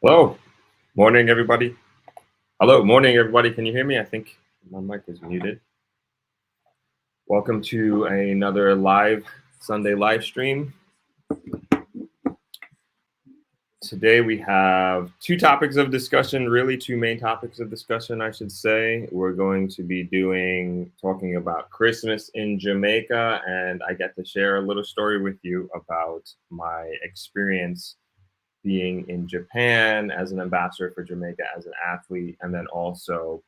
Hello, morning, everybody. Hello, morning, everybody. Can you hear me? I think my mic is muted. Welcome to another live Sunday live stream. Today we have two topics of discussion, really two main topics of discussion, I should say. We're going to be talking about Christmas in Jamaica, and I get to share a little story with you about my experience being in Japan as an ambassador for Jamaica as an athlete, and then also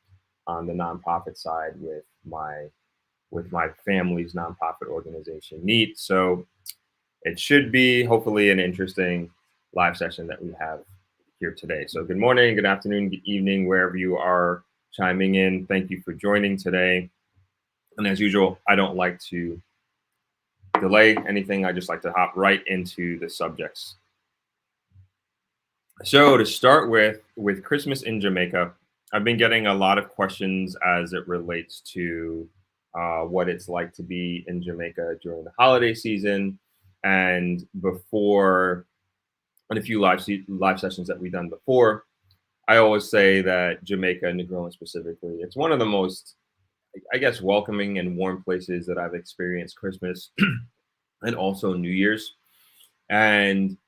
on the nonprofit side with my family's nonprofit organization, NEAT. So it should be hopefully an interesting live session that we have here today. So good morning, good afternoon, good evening, wherever you are chiming in. Thank you for joining today. And as usual, I don't like to delay anything. I just like to hop right into the subjects. So to start with Christmas in Jamaica, I've been getting a lot of questions as it relates to what it's like to be in Jamaica during the holiday season, and before, and a few live sessions that we've done before. I always say that Jamaica, Negril specifically, it's one of the most, I guess, welcoming and warm places that I've experienced Christmas and also New Year's. And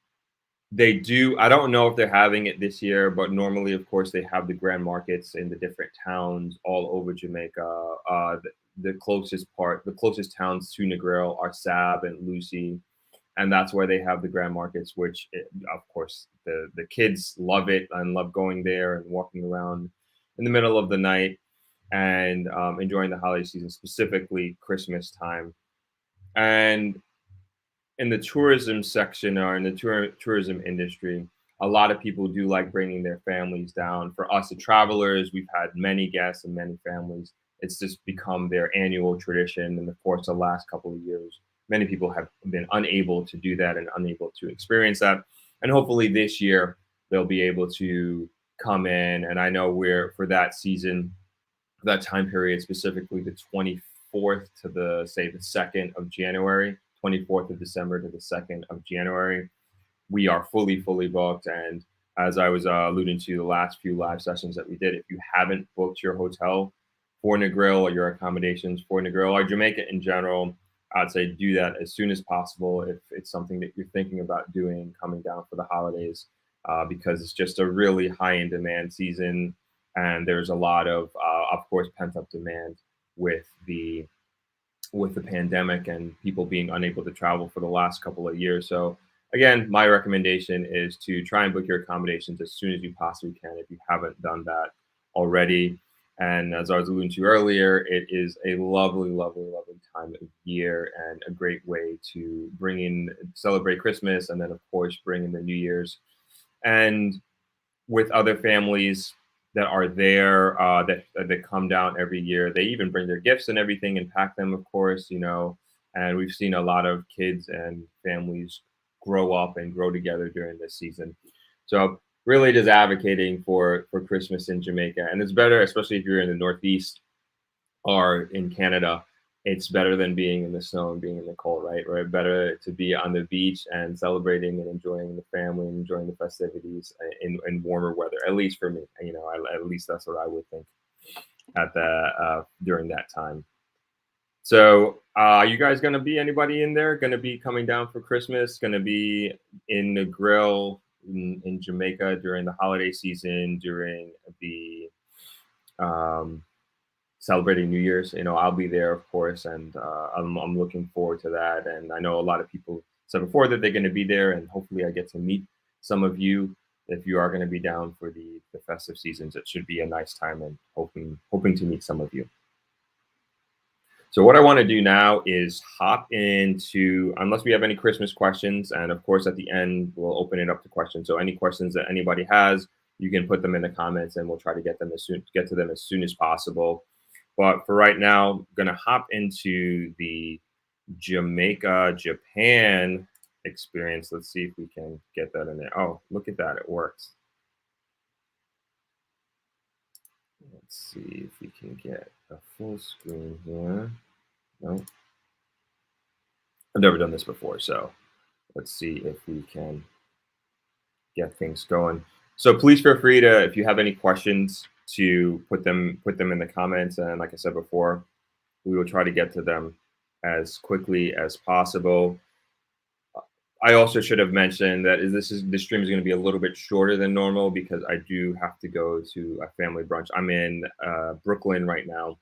they do. I don't know if they're having it this year, but normally, of course, they have the grand markets in the different towns all over Jamaica. The closest towns to Negril are Sab and Lucy, and that's where they have the grand markets. Which, of course, the kids love it and love going there and walking around in the middle of the night and enjoying the holiday season, specifically Christmas time. And in the tourism section or in the tourism industry, a lot of people do like bringing their families down. For us, the travelers, we've had many guests and many families. It's just become their annual tradition. And of course, the last couple of years, many people have been unable to do that and unable to experience that. And hopefully this year, they'll be able to come in. And I know we're for that season, that time period, specifically the 24th to the 2nd of January, 24th of December to the 2nd of January. We are fully booked. And as I was alluding to the last few live sessions that we did, if you haven't booked your hotel for Negril or your accommodations for Negril or Jamaica in general, I'd say do that as soon as possible if it's something that you're thinking about doing coming down for the holidays, because it's just a really high in demand season. And there's a lot of course, pent up demand with the pandemic and people being unable to travel for the last couple of years. So again, my recommendation is to try and book your accommodations as soon as you possibly can if you haven't done that already. And as I was alluding to earlier, it is a lovely time of year and a great way to celebrate Christmas, and then of course bring in the New Year's. And with other families that are there, that come down every year. They even bring their gifts and everything and pack them, of course, and we've seen a lot of kids and families grow up and grow together during this season. So really just advocating for Christmas in Jamaica. And it's better, especially if you're in the Northeast or in Canada, it's better than being in the snow and being in the cold, right? Better to be on the beach and celebrating and enjoying the family and enjoying the festivities in warmer weather. At least for me, at least that's what I would think at during that time. So, are you guys gonna be anybody in there? Gonna be coming down for Christmas? Gonna be in Negril in Jamaica during the holiday season, during the celebrating New Year's? I'll be there, of course, and I'm looking forward to that. And I know a lot of people said before that they're going to be there, and hopefully I get to meet some of you if you are going to be down for the festive seasons. It should be a nice time, and hoping to meet some of you. So what I want to do now is hop into, unless we have any Christmas questions, and of course at the end we'll open it up to questions. So any questions that anybody has, you can put them in the comments, and we'll try to get to them as soon as possible. But for right now, I'm going to hop into the Jamaica, Japan experience. Let's see if we can get that in there. Oh, look at that. It works. Let's see if we can get a full screen here. No. I've never done this before, so let's see if we can get things going. So please feel free to, if you have any questions, to put them in the comments. And like I said before, we will try to get to them as quickly as possible. I also should have mentioned that this stream is going to be a little bit shorter than normal because I do have to go to a family brunch. I'm in Brooklyn right now,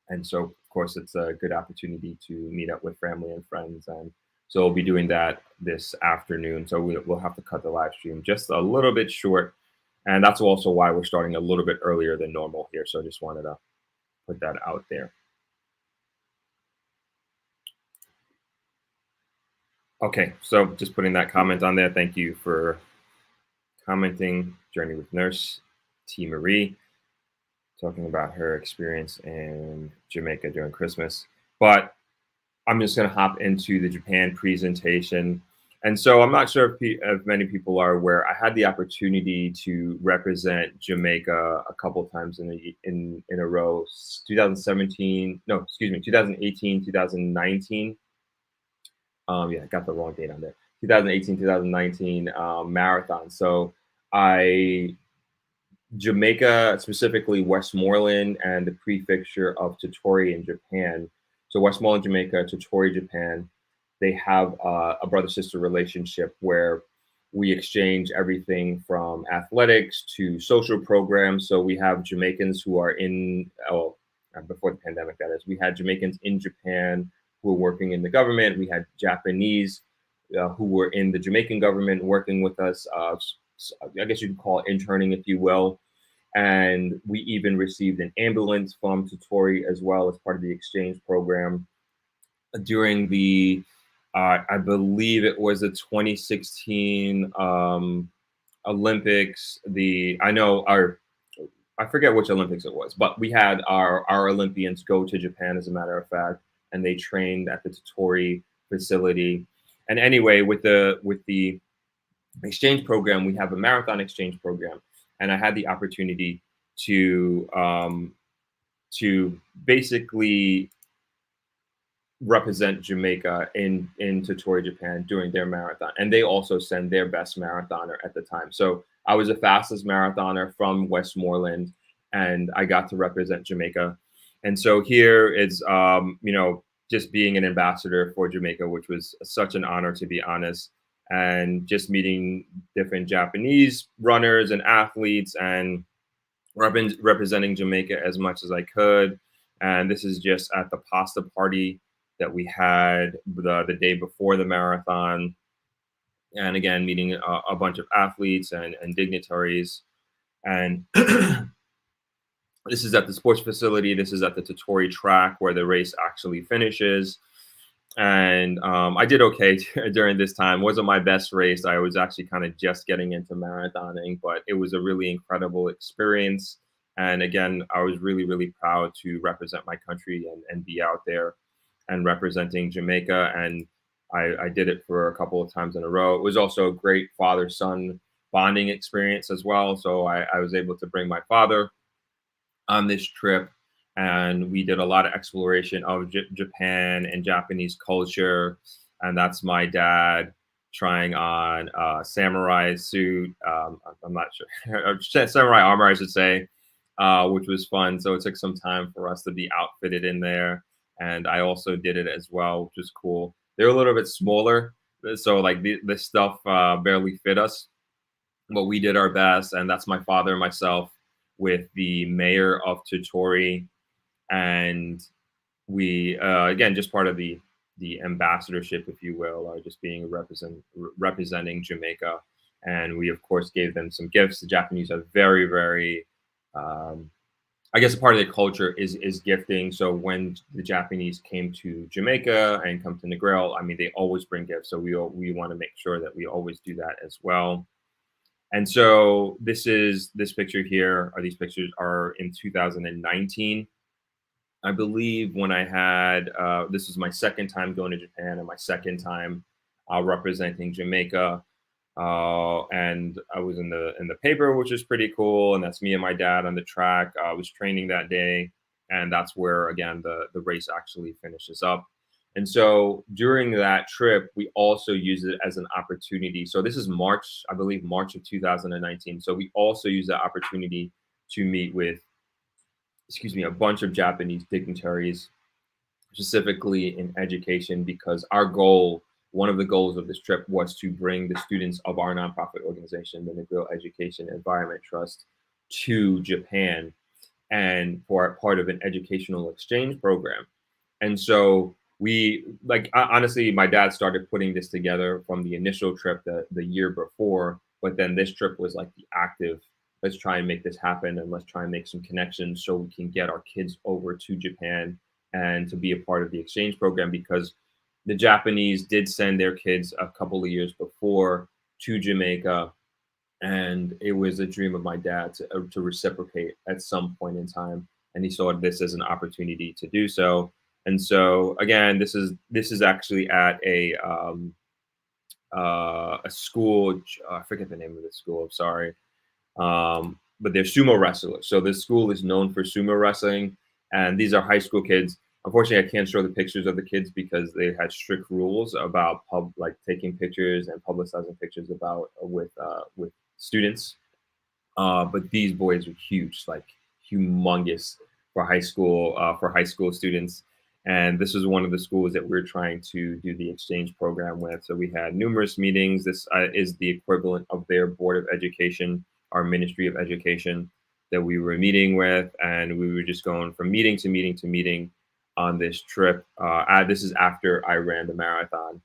and so of course it's a good opportunity to meet up with family and friends, and so we'll be doing that this afternoon. So we'll have to cut the live stream just a little bit short, and that's also why we're starting a little bit earlier than normal here. So I just wanted to put that out there. Okay, so just putting that comment on there. Thank you for commenting. Journey with Nurse T. Marie, talking about her experience in Jamaica during Christmas. But I'm just going to hop into the Japan presentation. And so I'm not sure if many people are aware, I had the opportunity to represent Jamaica a couple of times in a row. 2017, no, excuse me, 2018, 2019. Yeah, I got the wrong date on there. 2018, 2019 marathon. So I Jamaica, specifically Westmoreland and the prefecture of Totori in Japan. So Westmoreland, Jamaica, Totori, Japan. They have a brother-sister relationship where we exchange everything from athletics to social programs. So we have Jamaicans who are before the pandemic, that is, we had Jamaicans in Japan who were working in the government. We had Japanese who were in the Jamaican government working with us. I guess you could call it interning, if you will. And we even received an ambulance from Totori as well as part of the exchange program during I believe it was the 2016 Olympics. I forget which Olympics it was, but we had our Olympians go to Japan, as a matter of fact, and they trained at the Totori facility. And anyway, with the exchange program, we have a marathon exchange program, and I had the opportunity to basically represent Jamaica in Totori, Japan during their marathon, and they also send their best marathoner at the time. So I was the fastest marathoner from Westmoreland, and I got to represent Jamaica. And so here is just being an ambassador for Jamaica, which was such an honor, to be honest, and just meeting different Japanese runners and athletes and representing Jamaica as much as I could. And this is just at the pasta party that we had the day before the marathon. And again, meeting a bunch of athletes and dignitaries. And this is at the sports facility. This is at the Totori track where the race actually finishes. And I did okay during this time. Wasn't my best race. I was actually kind of just getting into marathoning, but it was a really incredible experience. And again, I was really, really proud to represent my country and be out there and representing Jamaica. And I did it for a couple of times in a row. It was also a great father-son bonding experience as well. So I was able to bring my father on this trip, and we did a lot of exploration of Japan and Japanese culture. And that's my dad trying on a samurai suit. I'm not sure, samurai armor, I should say, which was fun. So it took some time for us to be outfitted in there. And I also did it as well, which was cool. They're a little bit smaller, so like the stuff barely fit us, but we did our best. And that's my father and myself with the mayor of Totori, and we again, just part of the ambassadorship, if you will, or just being representing Jamaica. And we of course gave them some gifts. The Japanese are very, very I guess a part of their culture is gifting. So when the Japanese came to Jamaica and come to Negril, I mean, they always bring gifts. So we want to make sure that we always do that as well. And so this picture here, or these pictures are in 2019. I believe when I had, this was my second time going to Japan and my second time representing Jamaica. And I was in the paper, which is pretty cool. And that's me and my dad on the track. I was training that day. And that's where, again, the race actually finishes up. And so during that trip, we also used it as an opportunity. So this is March, I believe, March of 2019. So we also used that opportunity to meet with, excuse me, a bunch of Japanese dignitaries, specifically in education, because our goal, one of the goals of this trip, was to bring the students of our nonprofit organization, the Negril Education Environment Trust, to Japan and for part of an educational exchange program. And so we like honestly, my dad started putting this together from the initial trip the year before, but then this trip was like the active. Let's try and make this happen, and let's try and make some connections so we can get our kids over to Japan and to be a part of the exchange program, because the Japanese did send their kids a couple of years before to Jamaica, and it was a dream of my dad to reciprocate at some point in time, and he saw this as an opportunity to do so. And so again, this is actually at a school. I forget the name of the school. I'm sorry, but they're sumo wrestlers. So this school is known for sumo wrestling, and these are high school kids. Unfortunately, I can't show the pictures of the kids because they had strict rules about like taking pictures and publicizing pictures about with students. But these boys were huge, like humongous for high school students. And this was one of the schools that we're trying to do the exchange program with. So we had numerous meetings. This is the equivalent of their Board of Education, our Ministry of Education, that we were meeting with, and we were just going from meeting to meeting to meeting on this trip. This is after I ran the marathon,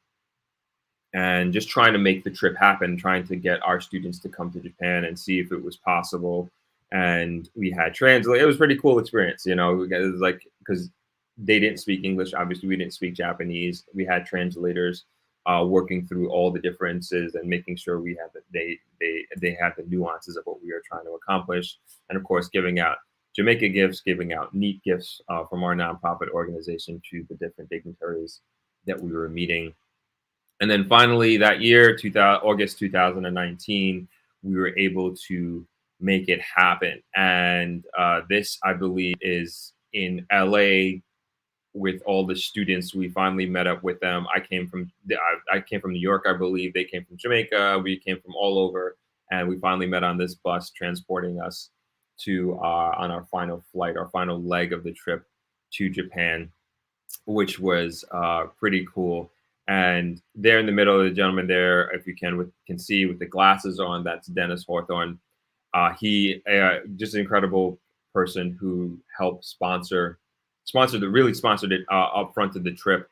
and just trying to make the trip happen, trying to get our students to come to Japan and see if it was possible. And we had translate. It was a pretty cool experience, you know. It was like, because they didn't speak English. Obviously, we didn't speak Japanese. We had translators working through all the differences and making sure we had that they had the nuances of what we were trying to accomplish. And of course, giving out Jamaica gifts, giving out neat gifts from our nonprofit organization to the different dignitaries that we were meeting. And then finally, that year, August 2019, we were able to make it happen. And this, I believe, is in LA with all the students. We finally met up with them. I came from New York, I believe. They came from Jamaica. We came from all over, and we finally met on this bus transporting us to on our final flight, our final leg of the trip to Japan, which was pretty cool. And there in the middle, the gentleman there, if you can see with the glasses on, that's Dennis Hawthorne. He just an incredible person who helped really sponsored it up front of the trip,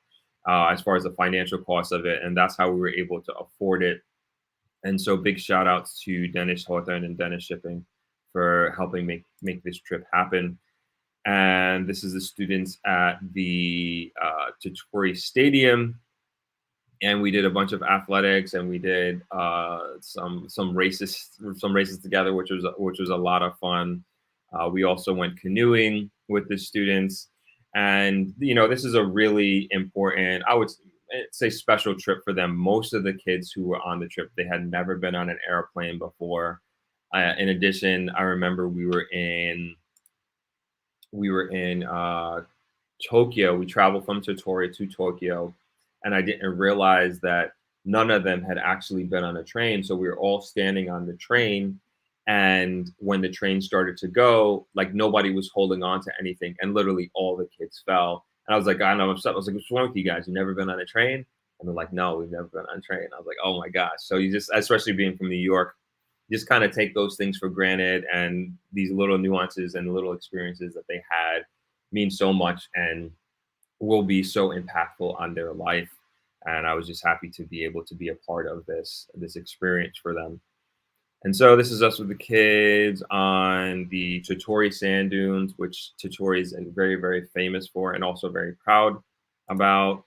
as far as the financial cost of it, and that's how we were able to afford it. And so big shout outs to Dennis Hawthorne and Dennis Shipping for helping make this trip happen. And this is the students at the Totori Stadium, and we did a bunch of athletics, and we did some races together, which was a lot of fun. We also went canoeing with the students, and you know, this is a really important, I would say, special trip for them. Most of the kids who were on the trip, they had never been on an airplane before. In addition, I remember we were in Tokyo. We traveled from Totori to Tokyo, and I didn't realize that none of them had actually been on a train. So we were all standing on the train, and when the train started to go, like nobody was holding on to anything, and literally all the kids fell. And I was like, I know, I'm upset. I was like, what's wrong with you guys? You never been on a train? And they're like, no, we've never been on a train. I was like, oh my gosh. So you just, especially being from New York, just kind of take those things for granted, and these little nuances and little experiences that they had mean so much and will be so impactful on their life. And I was just happy to be able to be a part of this experience for them. And so this is us with the kids on the Totori sand dunes, which Totori is very, very famous for and also very proud about.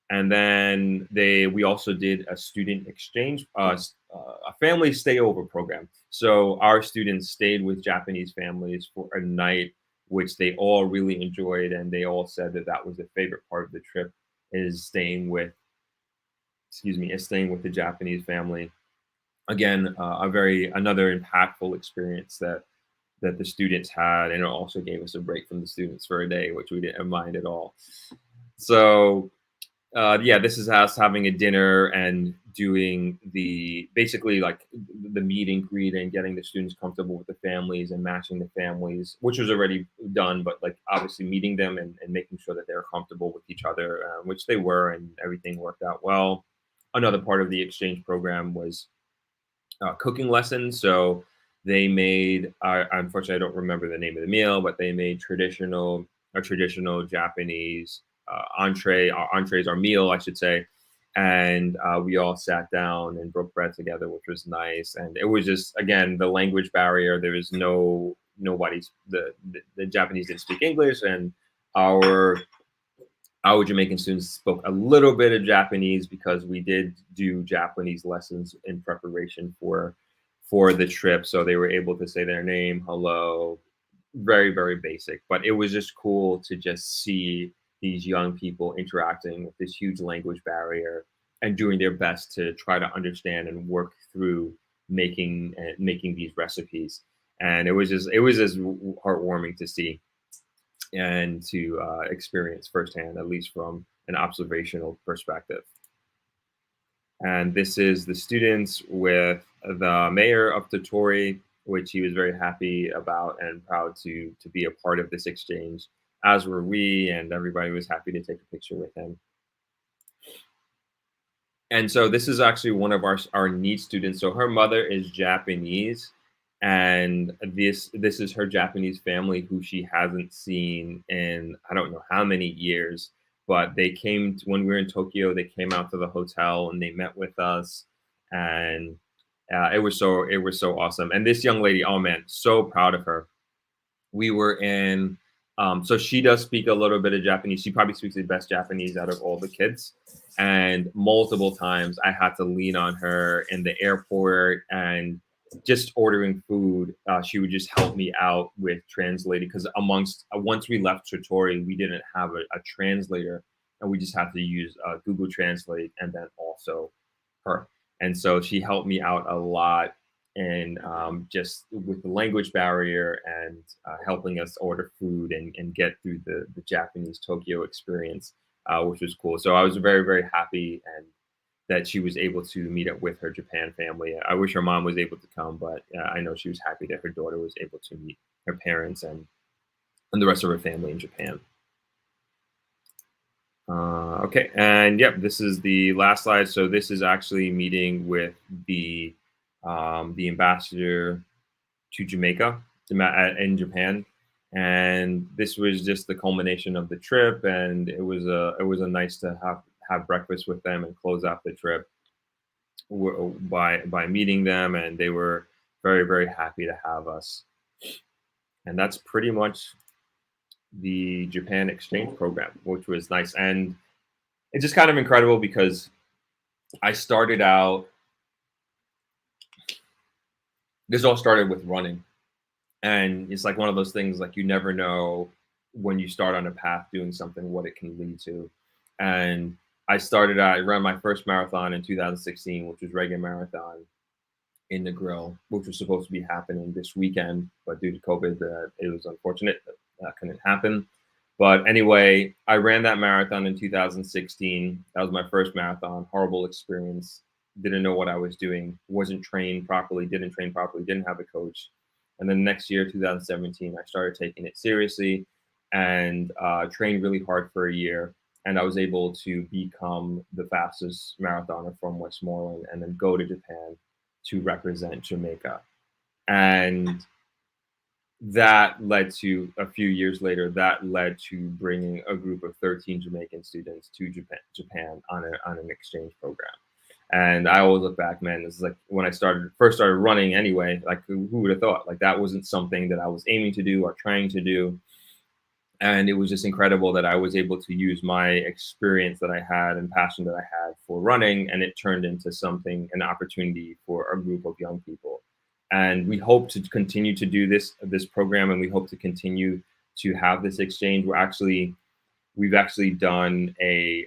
And then we also did a student exchange, a family stayover program. So our students stayed with Japanese families for a night, which they all really enjoyed, and they all said that that was the favorite part of the trip, is staying with the Japanese family. Again, another impactful experience that the students had, and it also gave us a break from the students for a day, which we didn't mind at all. So Yeah, this is us having a dinner and doing basically like the meet and greet and getting the students comfortable with the families and matching the families, which was already done, but like obviously meeting them and making sure that they're comfortable with each other, which they were, and everything worked out well. Another part of the exchange program was cooking lessons. So they made, unfortunately, I don't remember the name of the meal, but they made a traditional Japanese entrees, our meal, I should say. And we all sat down and broke bread together, which was nice. And it was just, again, the language barrier. There was the Japanese didn't speak English, and our our Jamaican students spoke a little bit of Japanese because we did do Japanese lessons in preparation for the trip. So they were able to say their name, hello, very, very basic. But it was just cool to just see these young people interacting with this huge language barrier and doing their best to try to understand and work through making these recipes. And it was just heartwarming to see and to experience firsthand, at least from an observational perspective. And this is the students with the mayor of Totori, which he was very happy about and proud to be a part of this exchange, as were we, and everybody was happy to take a picture with him. And so this is actually one of our NEET students. So her mother is Japanese, and this is her Japanese family who she hasn't seen in I don't know how many years. But they when we were in Tokyo. They came out to the hotel and they met with us, and it was so awesome. And this young lady, oh man, so proud of her. We were in so she does speak a little bit of Japanese. She probably speaks the best Japanese out of all the kids. And multiple times I had to lean on her in the airport and just ordering food. She would just help me out with translating because amongst once we left Trattori, we didn't have a translator, and we just had to use Google Translate and then also her. And so she helped me out a lot and just with the language barrier and helping us order food and get through the Japanese Tokyo experience, which was cool. So I was very, very happy and that she was able to meet up with her Japan family. I wish her mom was able to come, but I know she was happy that her daughter was able to meet her parents and the rest of her family in Japan. Okay, and yep, this is the last slide. So this is actually meeting with the ambassador to Jamaica in Japan, and this was just the culmination of the trip. And it was a nice to have breakfast with them and close out the trip by meeting them, and they were very, very happy to have us. And that's pretty much the Japan exchange program, which was nice. And it's just kind of incredible because I started out, this all started with running. And it's like one of those things like you never know when you start on a path doing something what it can lead to. And I ran my first marathon in 2016, which was Reagan Marathon in Negril, which was supposed to be happening this weekend, but due to COVID, it was unfortunate that couldn't happen. But anyway, I ran that marathon in 2016. That was my first marathon. Horrible experience. Didn't know what I was doing. Wasn't trained properly. Didn't train properly. Didn't have a coach. And then next year, 2017, I started taking it seriously and trained really hard for a year. And I was able to become the fastest marathoner from Westmoreland and then go to Japan to represent Jamaica. And that led to a few years later, that led to bringing a group of 13 Jamaican students to Japan on an exchange program. And I always look back, man, this is like when I first started running anyway, like who would have thought? Like that wasn't something that I was aiming to do or trying to do. And it was just incredible that I was able to use my experience that I had and passion that I had for running, and it turned into an opportunity for a group of young people. And we hope to continue to do this program, and we hope to continue to have this exchange. We've actually done a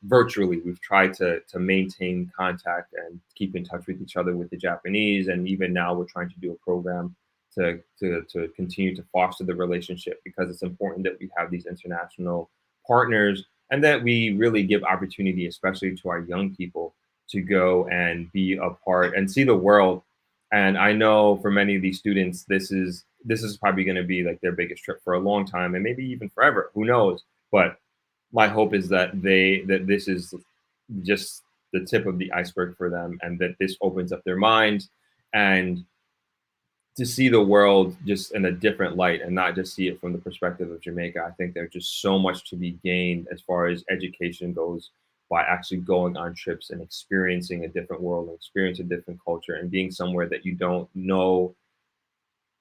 virtually. We've tried to maintain contact and keep in touch with each other with the Japanese, and even now we're trying to do a program to continue to foster the relationship, because it's important that we have these international partners and that we really give opportunity, especially to our young people, to go and be a part and see the world. And I know for many of these students, this is probably going to be like their biggest trip for a long time, and maybe even forever. Who knows? But my hope is that this is just the tip of the iceberg for them, and that this opens up their minds and to see the world just in a different light and not just see it from the perspective of Jamaica. I think there's just so much to be gained as far as education goes by actually going on trips and experiencing a different world and experience a different culture and being somewhere that you don't know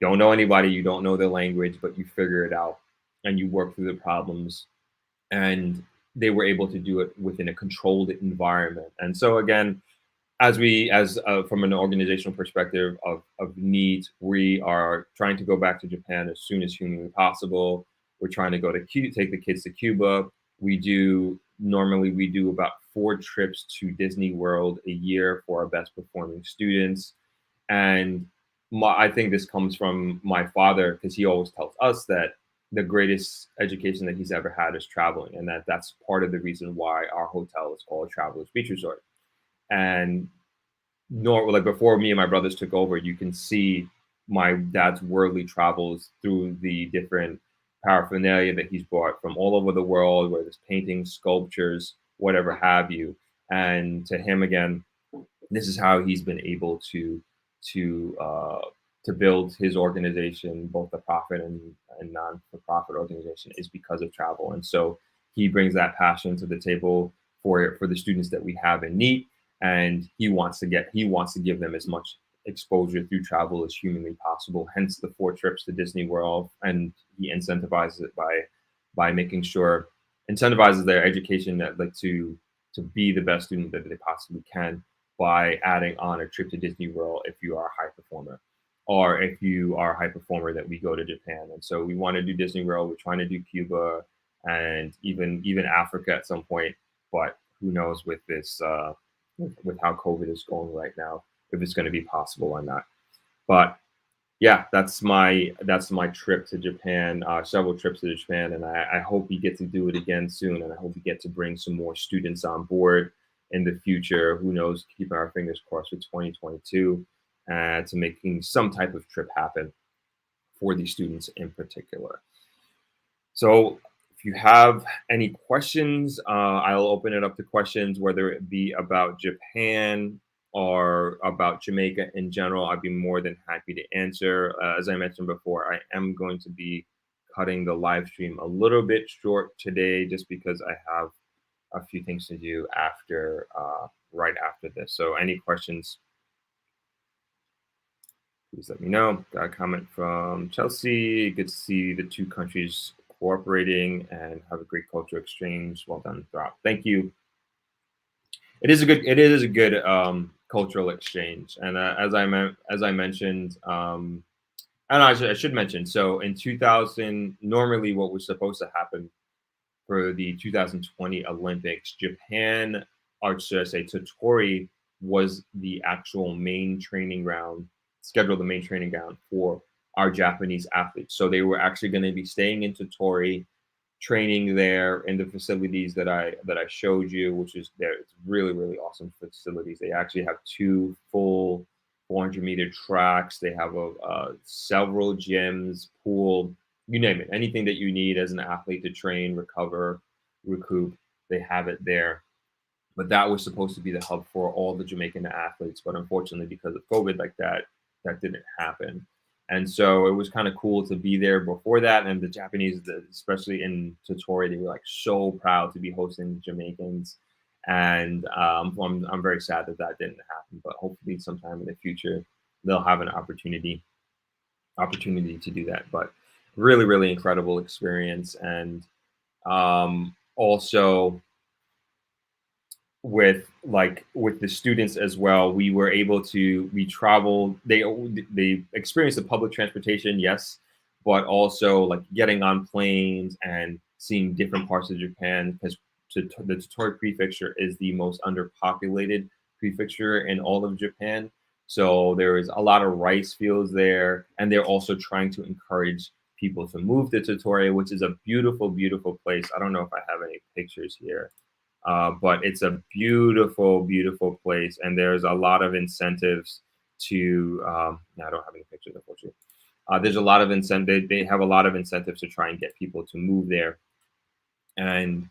anybody, you don't know the language, but you figure it out and you work through the problems. And they were able to do it within a controlled environment. And so again, as from an organizational perspective of needs, we are trying to go back to Japan as soon as humanly possible. We're trying to go to take the kids to Cuba. We do about 4 trips to Disney World a year for our best performing students. And I think this comes from my father, because he always tells us that the greatest education that he's ever had is traveling, and that's part of the reason why our hotel is called Travelers Beach Resort. And nor like before me and my brothers took over, you can see my dad's worldly travels through the different paraphernalia that he's brought from all over the world, whether it's paintings, sculptures, whatever have you. And to him, again, this is how he's been able to uh, to build his organization, both the profit and non-for-profit organization, is because of travel. And so he brings that passion to the table for the students that we have in need, and he wants to give them as much exposure through travel as humanly possible. Hence the 4 trips to Disney World, and he incentivizes it by making sure incentivizes their education that like to be the best student that they possibly can by adding on a trip to Disney World if you are a high performer, or if you are a high performer that we go to Japan. And so we want to do Disney World. We're trying to do Cuba and even Africa at some point. But who knows with this with how COVID is going right now, if it's going to be possible or not. But yeah, that's my trip to Japan, several trips to Japan, and I hope we get to do it again soon, and I hope we get to bring some more students on board in the future. Who knows? Keeping our fingers crossed for 2022, to making some type of trip happen for these students in particular. So if you have any questions, I'll open it up to questions, whether it be about Japan or about Jamaica in general. I'd be more than happy to answer. As I mentioned before, I am going to be cutting the live stream a little bit short today, just because I have a few things to do right after this. So any questions, please let me know. Got a comment from Chelsea. Good to see the 2 countries cooperating and have a great cultural exchange. Well done, Throp. Thank you. It is a good cultural exchange, and as I mentioned, and I should mention. So in 2000, normally what was supposed to happen for the 2020 Olympics, Japan, or should I say, Totori was the actual main training ground, scheduled the main training ground for our Japanese athletes. So they were actually going to be staying in Totori, training there in the facilities that I showed you, which is there. It's really, really awesome facilities. They actually have 2 full 400-meter tracks. They have several gyms, pool, you name it, anything that you need as an athlete to train, recover, recoup, they have it there. But that was supposed to be the hub for all the Jamaican athletes. But unfortunately, because of COVID, like that didn't happen. And so it was kind of cool to be there before that. And the Japanese, especially in Totori, they were like so proud to be hosting Jamaicans. And I'm very sad that didn't happen. But hopefully sometime in the future, they'll have an opportunity to do that. But really, really incredible experience. And also with the students as well, we traveled, they experienced the public transportation, yes, but also like getting on planes and seeing different parts of Japan, because the Totori prefecture is the most underpopulated prefecture in all of Japan. So there is a lot of rice fields there, and they're also trying to encourage people to move to Trattoria, which is a beautiful, beautiful place. I don't know if I have any pictures here, but it's a beautiful, beautiful place, and there's a lot of incentives to. No, I don't have any pictures, unfortunately. There's a lot of incentive. They have a lot of incentives to try and get people to move there, and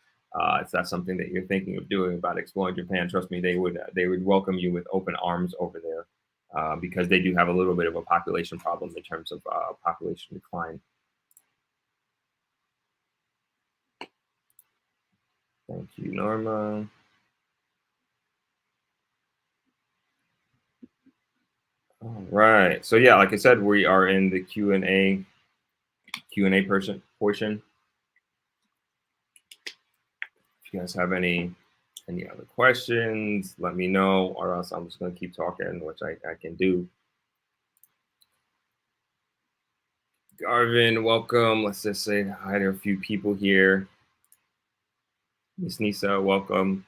if that's something that you're thinking of doing about exploring Japan, trust me, they would welcome you with open arms over there, because they do have a little bit of a population problem in terms of population decline. Thank you, Norma. All right. So yeah, like I said, we are in the Q&A portion. If you guys have any other questions, let me know, or else I'm just gonna keep talking, which I can do. Garvin, welcome. Let's just say hi to a few people here. Miss Nisa, welcome.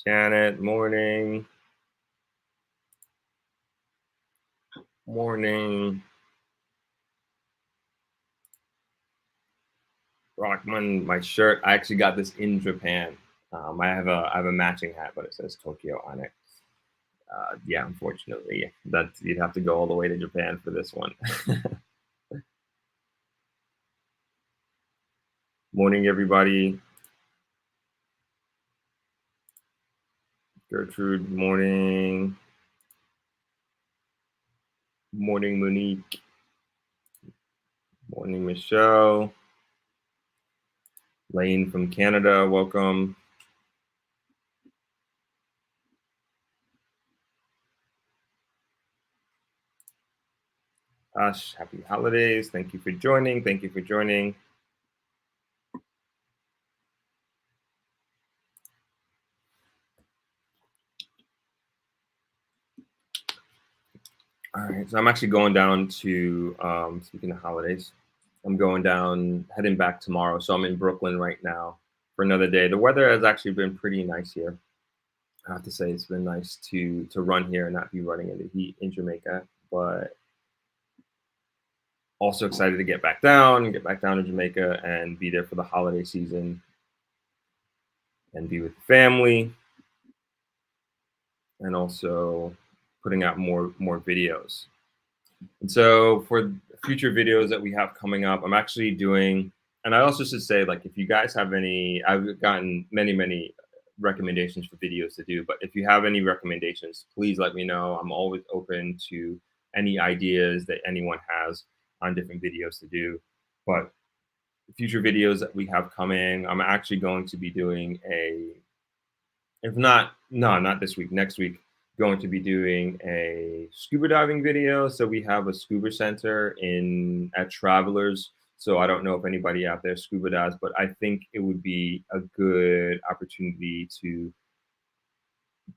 Janet, morning. Morning. Rockman, my shirt. I actually got this in Japan. I have a matching hat, but it says Tokyo on it. Yeah, unfortunately, that you'd have to go all the way to Japan for this one. Morning, everybody. Gertrude, morning. Morning, Monique. Morning, Michelle. Lane from Canada, welcome. Ash, happy holidays. Thank you for joining. Thank you for joining. All right, so I'm actually going down to, speaking of holidays, I'm going down, heading back tomorrow. So I'm in Brooklyn right now for another day. The weather has actually been pretty nice here. I have to say it's been nice to run here and not be running in the heat in Jamaica, but also excited to get back down to Jamaica and be there for the holiday season and be with the family, and also putting out more videos. And so for future videos that we have coming up, I'm actually doing, and I also should say, like, if you guys have any, I've gotten many recommendations for videos to do, but if you have any recommendations, please let me know. I'm always open to any ideas that anyone has on different videos to do. But future videos that we have coming, I'm actually going to be doing if not, no, not this week, next week, going to be doing a scuba diving video. So we have a scuba center at Travelers. So I don't know if anybody out there scuba dives, but I think it would be a good opportunity to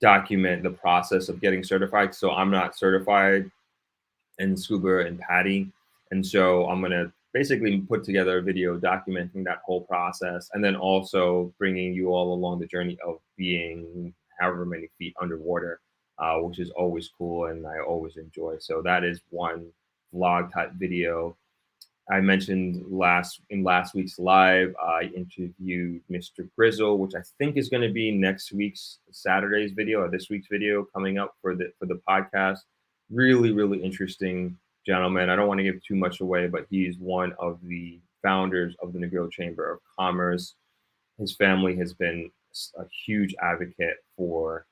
document the process of getting certified. So I'm not certified in scuba and PADI, and so I'm gonna basically put together a video documenting that whole process, and then also bringing you all along the journey of being however many feet underwater, which is always cool and I always enjoy. So that is one vlog type video. I mentioned in last week's live, I interviewed Mr. Grizzle, which I think is going to be next week's Saturday's video, or this week's video coming up for the podcast. Really interesting gentleman. I don't want to give too much away, but he's one of the founders of the Negril Chamber of Commerce. His family has been a huge advocate for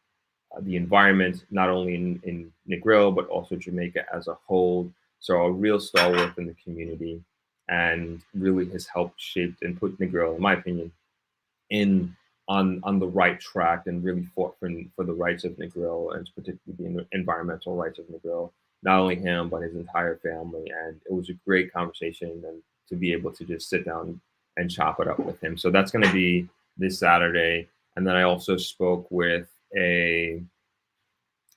the environment, not only in Negril, but also Jamaica as a whole. So a real stalwart in the community, and really has helped shape and put Negril, in my opinion, on the right track, and really fought for the rights of Negril, and particularly the environmental rights of Negril. Not only him, but his entire family. And it was a great conversation, and to be able to just sit down and chop it up with him. So that's going to be this Saturday. And then I also spoke with a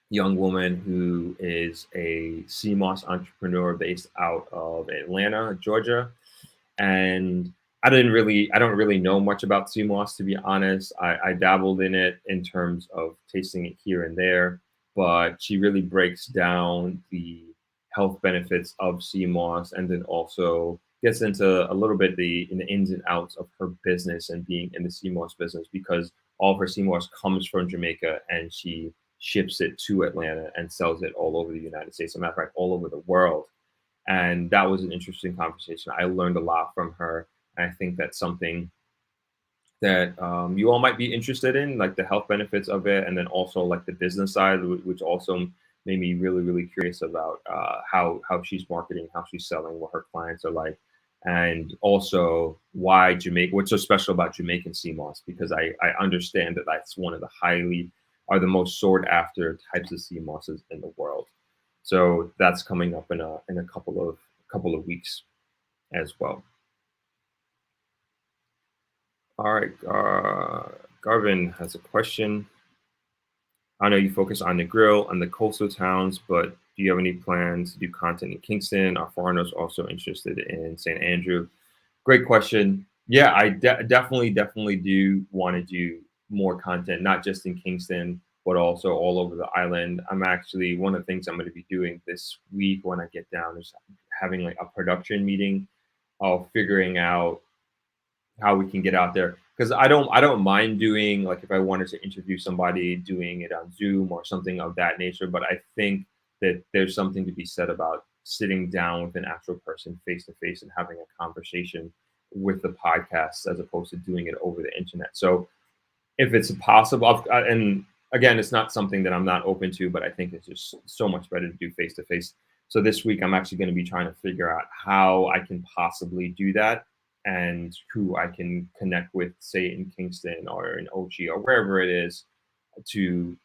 young woman who is a CMOS entrepreneur based out of Atlanta, Georgia. And I don't really know much about CMOS, to be honest. I dabbled in it in terms of tasting it here and there, but she really breaks down the health benefits of CMOS, and then also gets into a little bit in the ins and outs of her business and being in the CMOS business, because all of her CMOS comes from Jamaica and she ships it to Atlanta and sells it all over the United States. As a matter of fact, all over the world. And that was an interesting conversation. I learned a lot from her. And I think that's something that you all might be interested in, like the health benefits of it, and then also like the business side, which also made me really, really curious about how she's marketing, how she's selling, what her clients are like, and also why Jamaica. What's so special about Jamaican CMOS? Because I understand that that's one of the the most sought after types of CMOSs in the world. So that's coming up in a couple of weeks as well. All right, Garvin has a question. I know you focus on Negril and the coastal towns, but do you have any plans to do content in Kingston? Are foreigners also interested in St. Andrew? Great question. Yeah, I definitely do want to do more content, not just in Kingston, but also all over the island. I'm actually, one of the things I'm going to be doing this week when I get down is having like a production meeting of figuring out how we can get out there, because I don't mind doing, like, if I wanted to interview somebody, doing it on Zoom or something of that nature, but I think that there's something to be said about sitting down with an actual person face to face and having a conversation with the podcast as opposed to doing it over the internet. So if it's possible, and again, it's not something that I'm not open to, but I think it's just so much better to do face to face. So this week I'm actually going to be trying to figure out how I can possibly do that, and who I can connect with, say in Kingston or in Ochi or wherever it is, to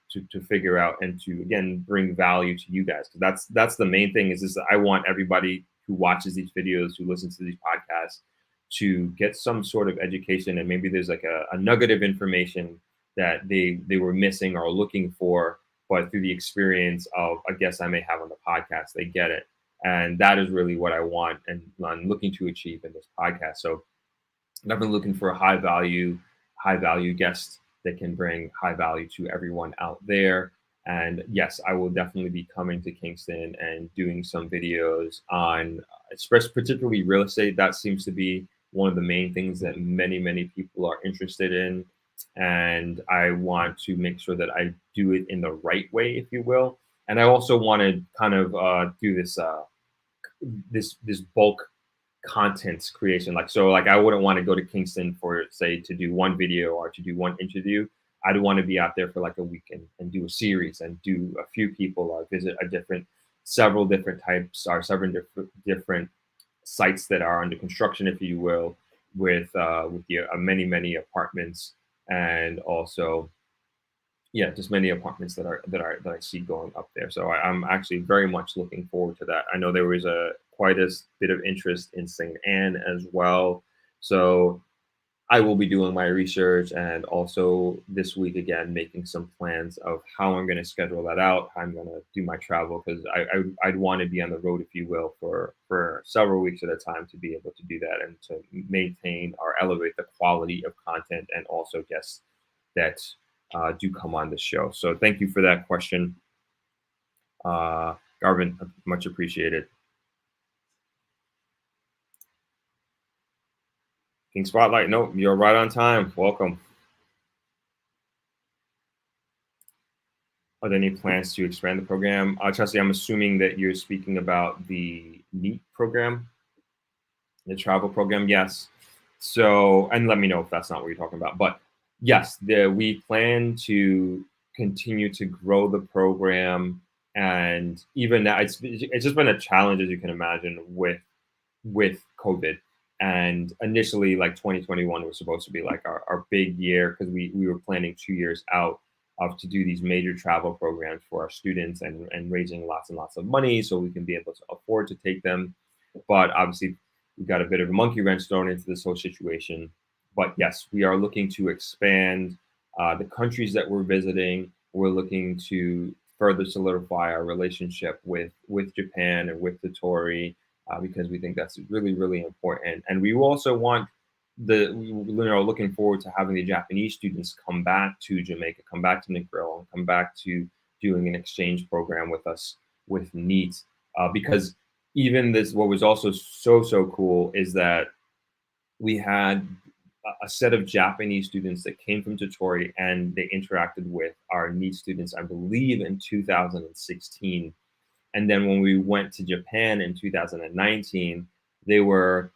figure out and to again bring value to you guys. Because that's the main thing, is I want everybody who watches these videos, who listens to these podcasts, to get some sort of education, and maybe there's like a nugget of information that they were missing or looking for, but through the experience of a guest I may have on the podcast, they get it. And that is really what I want and I'm looking to achieve in this podcast. So I've been looking for a high value guest that can bring high value to everyone out there. And yes, I will definitely be coming to Kingston and doing some videos on, particularly real estate. That seems to be one of the main things that many people are interested in. And I want to make sure that I do it in the right way, if you will. And I also want to kind of do this bulk content creation. Like I wouldn't want to go to Kingston for, say, to do one video or to do one interview. I'd want to be out there for like a week and do a series and do a few people or visit several different types or several different sites that are under construction, if you will, with the many apartments, and also just many apartments that I see going up there. So I'm actually very much looking forward to that. I know there was quite a bit of interest in St. Anne as well. So I will be doing my research, and also this week again making some plans of how I'm going to schedule that out, how I'm going to do my travel, because I'd want to be on the road, if you will, for several weeks at a time to be able to do that and to maintain or elevate the quality of content and also guests that do come on the show. So thank you for that question, Garvin. Much appreciated. King Spotlight. No, you're right on time. Welcome. Are there any plans to expand the program? Chelsea, I'm assuming that you're speaking about the NEAT program, the travel program. Yes. So, and let me know if that's not what you're talking about. But yes, we plan to continue to grow the program, and even now it's just been a challenge, as you can imagine, with COVID. And initially, like 2021 was supposed to be like our big year, because we were planning 2 years out to do these major travel programs for our students and raising lots and lots of money so we can be able to afford to take them. But obviously, we got a bit of a monkey wrench thrown into this whole situation. But yes, we are looking to expand the countries that we're visiting. We're looking to further solidify our relationship with Japan and with the Tory, because we think that's really, really important. And we also want looking forward to having the Japanese students come back to Jamaica, come back to Negril, and come back to doing an exchange program with us with NEAT, because even this, what was also so cool is that we had a set of Japanese students that came from Detroit and they interacted with our NEAT students, I believe, in 2016. And then when we went to Japan in 2019, they were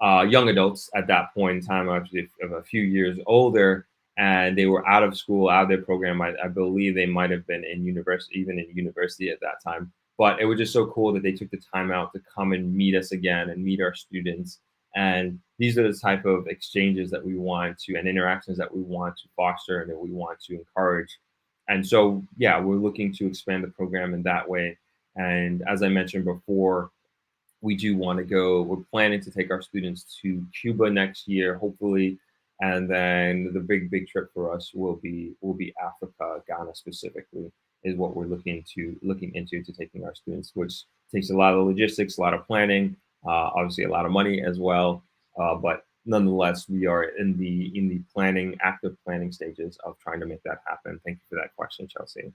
young adults at that point in time, actually of a few years older, and they were out of school, out of their program. I believe they might have been in university, even in university at that time. But it was just so cool that they took the time out to come and meet us again and meet our students. And these are the type of exchanges that we want to, and interactions that we want to foster and that we want to encourage. And so, yeah, we're looking to expand the program in that way. And as I mentioned before, we do want to go. We're planning to take our students to Cuba next year, hopefully, and then the big trip for us will be Africa, Ghana specifically, is what we're looking into to taking our students, which takes a lot of logistics, a lot of planning, obviously a lot of money as well. But nonetheless, we are in the planning, active planning stages of trying to make that happen. Thank you for that question, Chelsea.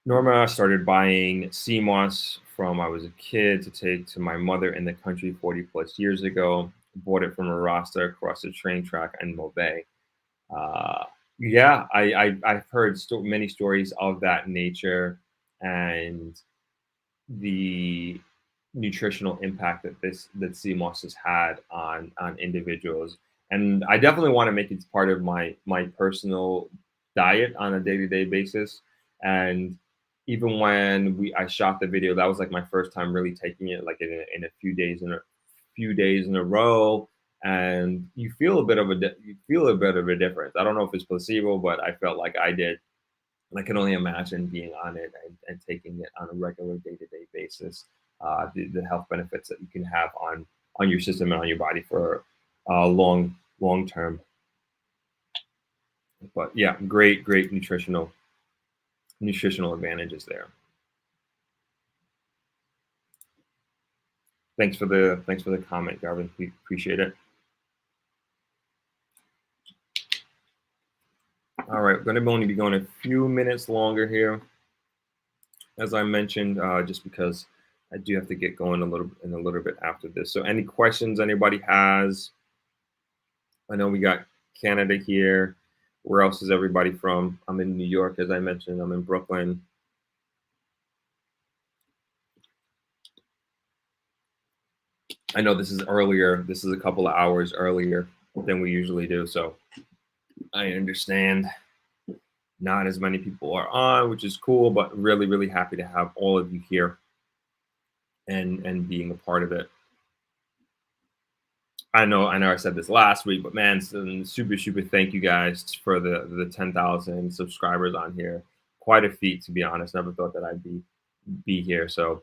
Norma started buying CMOS from I was a kid to take to my mother in the country 40 plus years ago. Bought it from a Rasta across the train track in Mobay. Uh, yeah, I've heard many stories of that nature, and the nutritional impact that CMOS has had on individuals. And I definitely want to make it part of my personal diet on a day-to-day basis. And even when we I shot the video, that was like my first time really taking it, like in a few days in a row. And you feel a bit of a difference. I don't know if it's placebo, but I felt like I did. And I can only imagine being on it and taking it on a regular day-to-day basis. The health benefits that you can have on your system and on your body for long term. But yeah, great nutritional advantages there. Thanks for the comment, Garvin. We appreciate it. All right, we're going to only be going a few minutes longer here, as I mentioned, just because I do have to get going a little bit after this. So, any questions anybody has? I know we got Canada here. Where else is everybody from? I'm in New York, as I mentioned. I'm in Brooklyn. I know this is earlier. This is a couple of hours earlier than we usually do. So I understand not as many people are on, which is cool, but really happy to have all of you here and being a part of it. I know I said this last week, but man, super thank you guys for the 10,000 subscribers on here. Quite a feat, to be honest. Never thought that I'd be here. So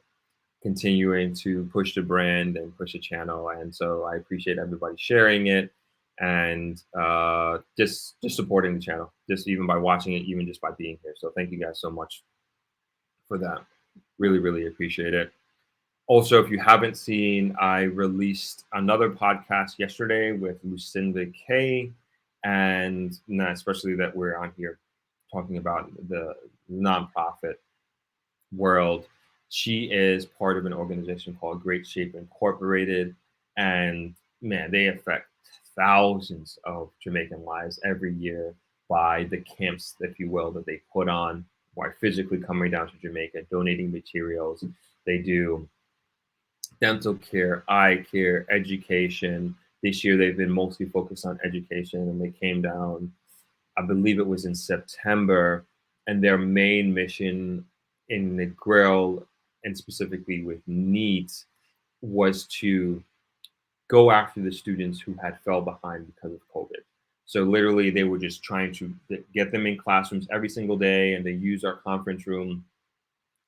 continuing to push the brand and push the channel, and so I appreciate everybody sharing it and just supporting the channel, just even by watching it, even just by being here. So thank you guys so much for that. Really appreciate it. Also, if you haven't seen, I released another podcast yesterday with Lucinda Kay, and especially that we're on here talking about the nonprofit world. She is part of an organization called Great Shape Incorporated, and man, they affect thousands of Jamaican lives every year by the camps, if you will, that they put on, by physically coming down to Jamaica, donating materials. They do dental care, eye care, education. This year they've been mostly focused on education, and they came down, I believe it was in September, and their main mission in Negril, and specifically with NEAT, was to go after the students who had fell behind because of COVID. So literally they were just trying to get them in classrooms every single day, and they use our conference room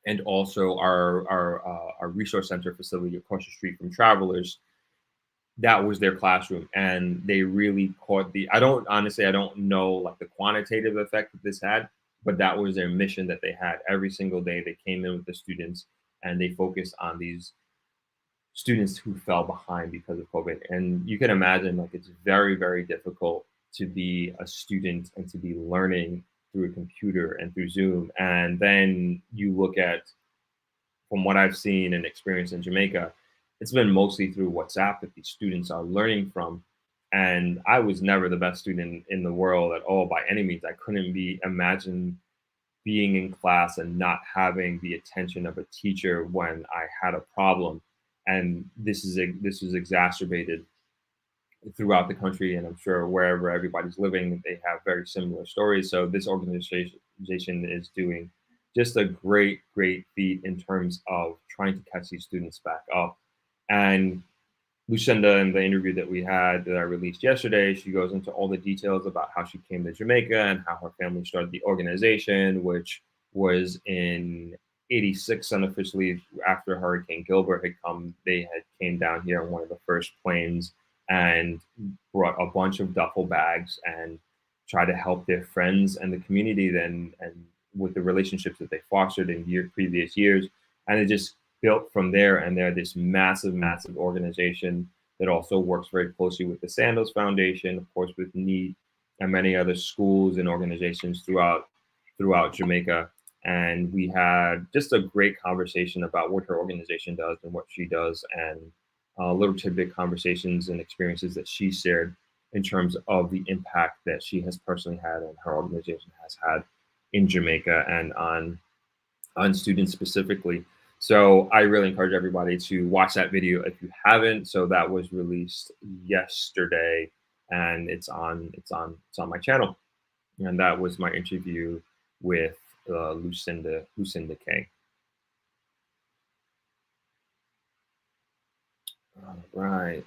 and also our resource center facility across the street from Travelers. That was their classroom, and they really caught I don't know like the quantitative effect that this had, but that was their mission that they had every single day. They came in with the students and they focused on these students who fell behind because of COVID. And you can imagine, like, it's very difficult to be a student and to be learning through a computer and through Zoom. And then you look at, from what I've seen and experienced in Jamaica, it's been mostly through WhatsApp that these students are learning from. And I was never the best student in the world at all by any means. I couldn't be imagine being in class and not having the attention of a teacher when I had a problem. And this is exacerbated throughout the country, and I'm sure wherever everybody's living, they have very similar stories. So this organization is doing just a great feat in terms of trying to catch these students back up. And Lucinda, in the interview that we had that I released yesterday, she goes into all the details about how she came to Jamaica and how her family started the organization, which was in '86 unofficially after Hurricane Gilbert had come. They had came down here on one of the first planes and brought a bunch of duffel bags and tried to help their friends and the community then, and with the relationships that they fostered in previous years. And it just built from there. And they're this massive organization that also works very closely with the Sandals Foundation, of course, with NEAT and many other schools and organizations throughout Jamaica. And we had just a great conversation about what her organization does and what she does, and little tidbit conversations and experiences that she shared in terms of the impact that she has personally had and her organization has had in Jamaica and on students specifically. So I really encourage everybody to watch that video if you haven't. So that was released yesterday, and it's on my channel. And that was my interview with Lucinda K. All right.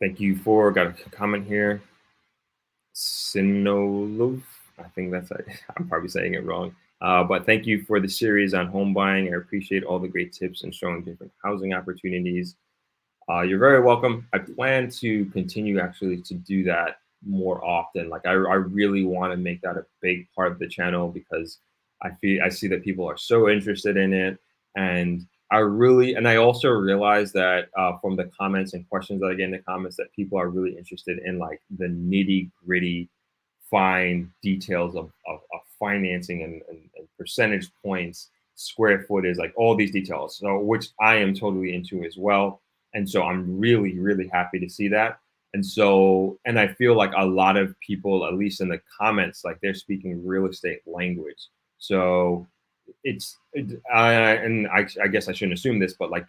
Thank you for, got a comment here. Sinolov, I think that's, I'm probably saying it wrong. But thank you for the series on home buying. I appreciate all the great tips and showing different housing opportunities. You're very welcome. I plan to continue actually to do that more often. Like I really want to make that a big part of the channel because I see that people are so interested in it, and I also realize that from the comments and questions that I get in the comments that people are really interested in like the nitty gritty, fine details of financing and percentage points, square footage, like all these details. So which I am totally into as well. And so I'm really happy to see that. And I feel like a lot of people, at least in the comments, like they're speaking real estate language. So I guess I shouldn't assume this, but like,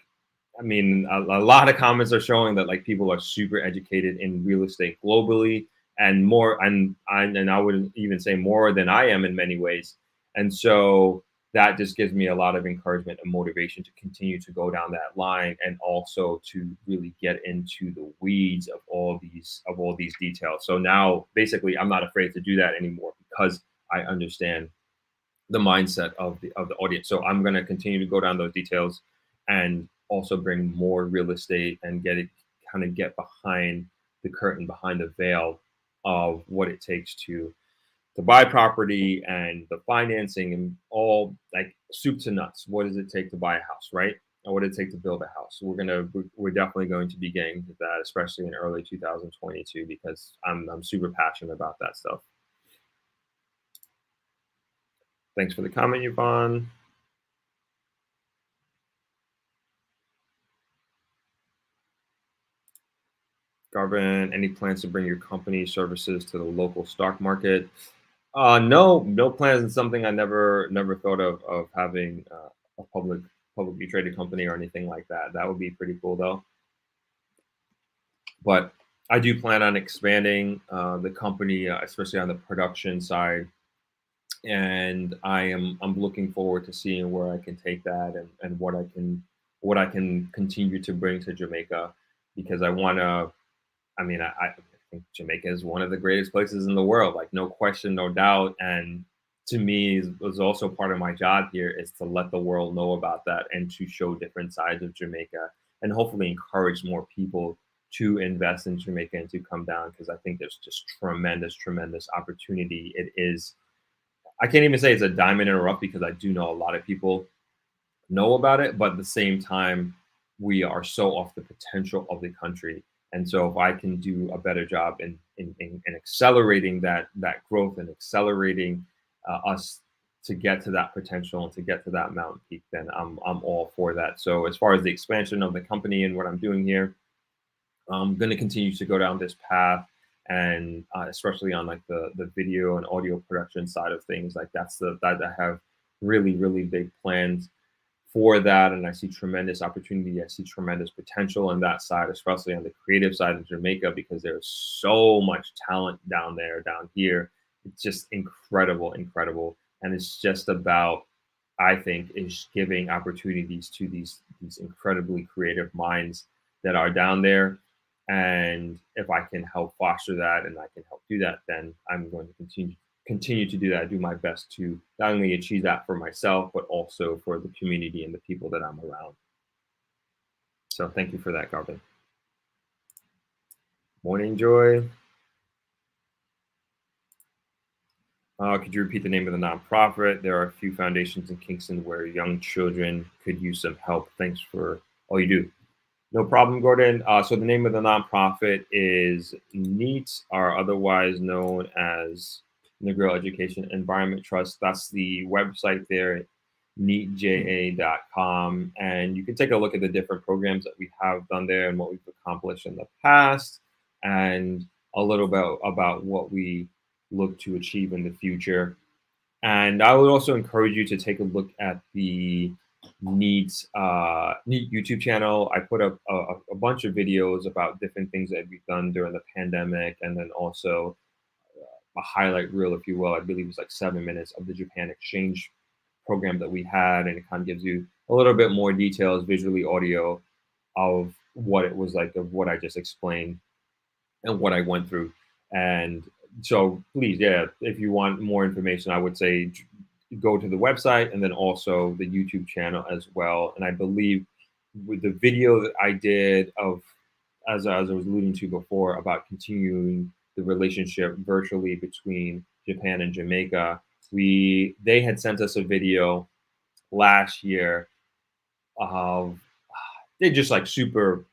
I mean, a lot of comments are showing that like people are super educated in real estate globally and more, and I would even say more than I am in many ways. And so that just gives me a lot of encouragement and motivation to continue to go down that line, and also to really get into the weeds of all these details. So now basically I'm not afraid to do that anymore because I understand the mindset of the audience. So I'm going to continue to go down those details and also bring more real estate and get behind the curtain, behind the veil of what it takes to buy property and the financing and all, like soup to nuts. What does it take to buy a house, right? And what does it take to build a house? We're definitely going to be getting to that, especially in early 2022, because I'm super passionate about that stuff. Thanks for the comment, Yvonne. Garvin, any plans to bring your company services to the local stock market? No plans. It's something I never thought of having a publicly traded company or anything like that. That would be pretty cool though. But I do plan on expanding the company, especially on the production side. And I'm looking forward to seeing where I can take that, and what I can continue to bring to Jamaica, because I want to. I mean, I think Jamaica is one of the greatest places in the world, like no question, no doubt. And to me, is also part of my job here is to let the world know about that and to show different sides of Jamaica, and hopefully encourage more people to invest in Jamaica and to come down, because I think there's just tremendous opportunity. It is. I can't even say it's a diamond in the rough because I do know a lot of people know about it, but at the same time, we are so off the potential of the country. And so if I can do a better job in accelerating that growth and accelerating us to get to that potential and to get to that mountain peak, then I'm all for that. So as far as the expansion of the company and what I'm doing here, I'm going to continue to go down this path, and especially on like the video and audio production side of things, like that I have really big plans for that, and I see tremendous opportunity. I see tremendous potential on that side, especially on the creative side of Jamaica, because there's so much talent down there, down here. It's just incredible, and it's just about, I think, is giving opportunities to these incredibly creative minds that are down there. And if I can help foster that and I can help do that, then I'm going to continue to do that. Do my best to not only achieve that for myself, but also for the community and the people that I'm around. So thank you for that, Garvin. Morning, Joy. Could you repeat the name of the nonprofit? There are a few foundations in Kingston where young children could use some help. Thanks for all you do. No problem, Gordon. So the name of the nonprofit is NEAT, or otherwise known as Negril Education Environment Trust. That's the website there, neatja.com. And you can take a look at the different programs that we have done there and what we've accomplished in the past, and a little bit about what we look to achieve in the future. And I would also encourage you to take a look at the NEAT YouTube channel. I put up a bunch of videos about different things that we've done during the pandemic, and then also a highlight reel, if you will. I believe it's like 7 minutes of the Japan exchange program that we had, and it kind of gives you a little bit more details, visually, audio, of what it was like, of what I just explained and what I went through. And so please, yeah, if you want more information, I would say go to the website and then also the YouTube channel as well. And I believe with the video that I did of, as I was alluding to before, about continuing the relationship virtually between Japan and Jamaica, they had sent us a video last year of, they're just like super